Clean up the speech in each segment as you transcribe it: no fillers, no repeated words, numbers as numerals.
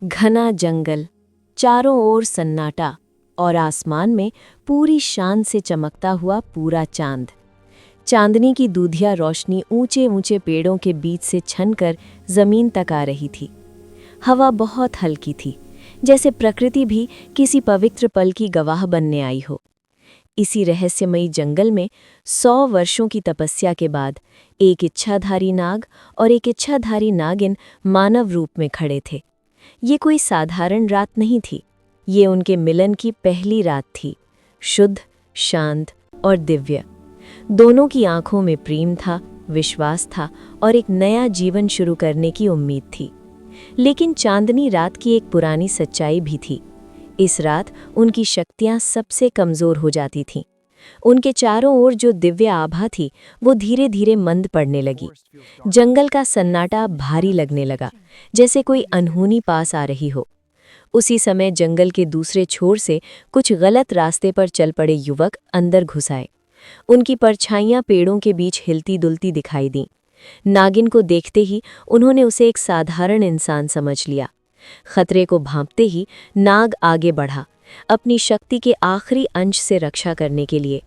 घना जंगल, चारों ओर सन्नाटा और आसमान में पूरी शान से चमकता हुआ पूरा चांद। चांदनी की दूधिया रोशनी ऊंचे ऊंचे पेड़ों के बीच से छनकर जमीन तक आ रही थी। हवा बहुत हल्की थी, जैसे प्रकृति भी किसी पवित्र पल की गवाह बनने आई हो। इसी रहस्यमयी जंगल में 100 वर्षों की तपस्या के बाद एक इच्छाधारी नाग और एक इच्छाधारी नागिन मानव रूप में खड़े थे। ये कोई साधारण रात नहीं थी, ये उनके मिलन की पहली रात थी, शुद्ध, शांत और दिव्य। दोनों की आंखों में प्रेम था, विश्वास था और एक नया जीवन शुरू करने की उम्मीद थी। लेकिन चांदनी रात की एक पुरानी सच्चाई भी थी। इस रात उनकी शक्तियां सबसे कमजोर हो जाती थीं। उनके चारों ओर जो दिव्य आभा थी वो धीरे धीरे मंद पड़ने लगी। जंगल का सन्नाटा भारी लगने लगा, जैसे कोई अनहोनी पास आ रही हो। उसी समय जंगल के दूसरे छोर से कुछ गलत रास्ते पर चल पड़े युवक अंदर घुस आए। उनकी परछाइयां पेड़ों के बीच हिलती डुलती दिखाई दीं। नागिन को देखते ही उन्होंने उसे एक साधारण इंसान समझ लिया। खतरे को भांपते ही नाग आगे बढ़ा, अपनी शक्ति के आखिरी अंश से रक्षा करने के लिए।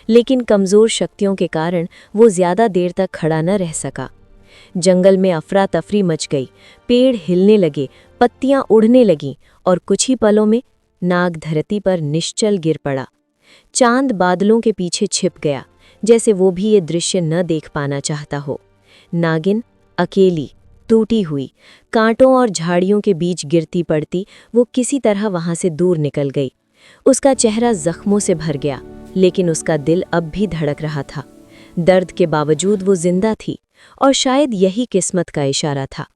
लेकिन कमजोर शक्तियों के कारण वो ज्यादा देर तक खड़ा न रह सका। जंगल में अफरा तफरी मच गई, पेड़ हिलने लगे, पत्तियां उड़ने लगीं और कुछ ही पलों में नाग धरती पर निश्चल गिर पड़ा। चांद बादलों के पीछे छिप गया, जैसे वो भी ये दृश्य न देख पाना चाहता हो। नागिन अकेली, टूटी हुई, कांटों और झाड़ियों के बीच गिरती पड़ती वो किसी तरह वहां से दूर निकल गई। उसका चेहरा जख्मों से भर गया, लेकिन उसका दिल अब भी धड़क रहा था। दर्द के बावजूद वो जिंदा थी और शायद यही किस्मत का इशारा था।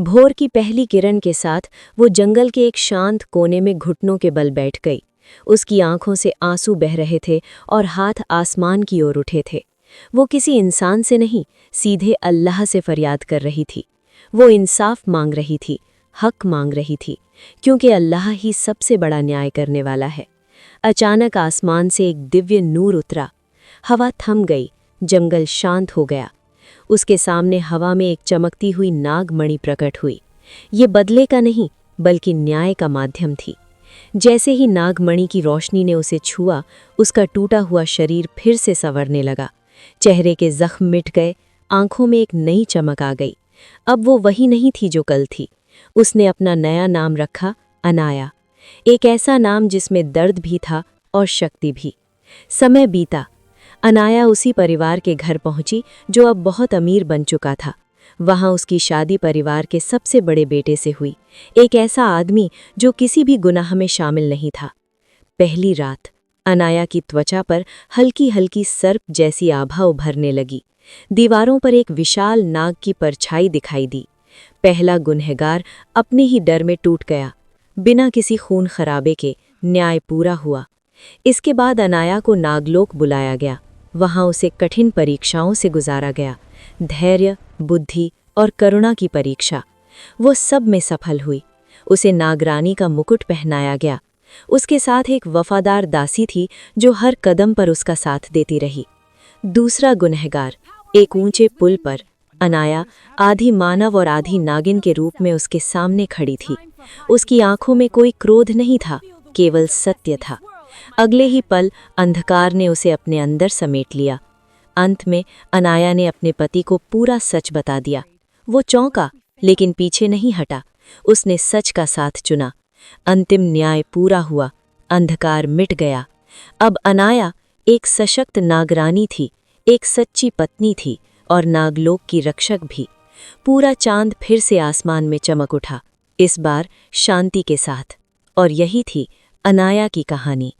भोर की पहली किरण के साथ वो जंगल के एक शांत कोने में घुटनों के बल बैठ गई। उसकी आंखों से आंसू बह रहे थे और हाथ आसमान की ओर उठे थे। वो किसी इंसान से नहीं, सीधे अल्लाह से फरियाद कर रही थी। वो इंसाफ मांग रही थी, हक मांग रही थी, क्योंकि अल्लाह ही सबसे बड़ा न्याय करने वाला है। अचानक आसमान से एक दिव्य नूर उतरा। हवा थम गई, जंगल शांत हो गया। उसके सामने हवा में एक चमकती हुई नागमणि प्रकट हुई। ये बदले का नहीं, बल्कि न्याय का माध्यम थी। जैसे ही नागमणि की रोशनी ने उसे छुआ, उसका टूटा हुआ शरीर फिर से संवरने लगा। चेहरे के जख्म मिट गए, आंखों में एक नई चमक आ गई। अब वो वही नहीं थी जो कल थी। उसने अपना नया नाम रखा, अनाया। एक ऐसा नाम जिसमें दर्द भी था और शक्ति भी। समय बीता। अनाया उसी परिवार के घर पहुंची जो अब बहुत अमीर बन चुका था। वहां उसकी शादी परिवार के सबसे बड़े बेटे से हुई, एक ऐसा आदमी जो किसी भी गुनाह में शामिल नहीं था। पहली रात अनाया की त्वचा पर हल्की हल्की सर्प जैसी आभा उभरने लगी। दीवारों पर एक विशाल नाग की परछाई दिखाई दी। पहला गुनहगार अपने ही डर में टूट गया। बिना किसी खून खराबे के न्याय पूरा हुआ। इसके बाद अनाया को नागलोक बुलाया गया। वहां उसे कठिन परीक्षाओं से गुजारा गया, धैर्य, बुद्धि और करुणा की परीक्षा। वो सब में सफल हुई। उसे नागरानी का मुकुट पहनाया गया। उसके साथ एक वफादार दासी थी जो हर कदम पर उसका साथ देती रही। दूसरा गुनहगार एक ऊंचे पुल पर, अनाया आधी मानव और आधी नागिन के रूप में उसके सामने खड़ी थी। उसकी आंखों में कोई क्रोध नहीं था, केवल सत्य था। अगले ही पल अंधकार ने उसे अपने अंदर समेट लिया। अंत में अनाया ने अपने पति को पूरा सच बता दिया। वो चौंका, लेकिन पीछे नहीं हटा। उसने सच का साथ चुना। अंतिम न्याय पूरा हुआ, अंधकार मिट गया। अब अनाया एक सशक्त नागरानी थी, एक सच्ची पत्नी थी और नागलोक की रक्षक भी। पूरा चांद फिर से आसमान में चमक उठा, इस बार शांति के साथ। और यही थी अनाया की कहानी।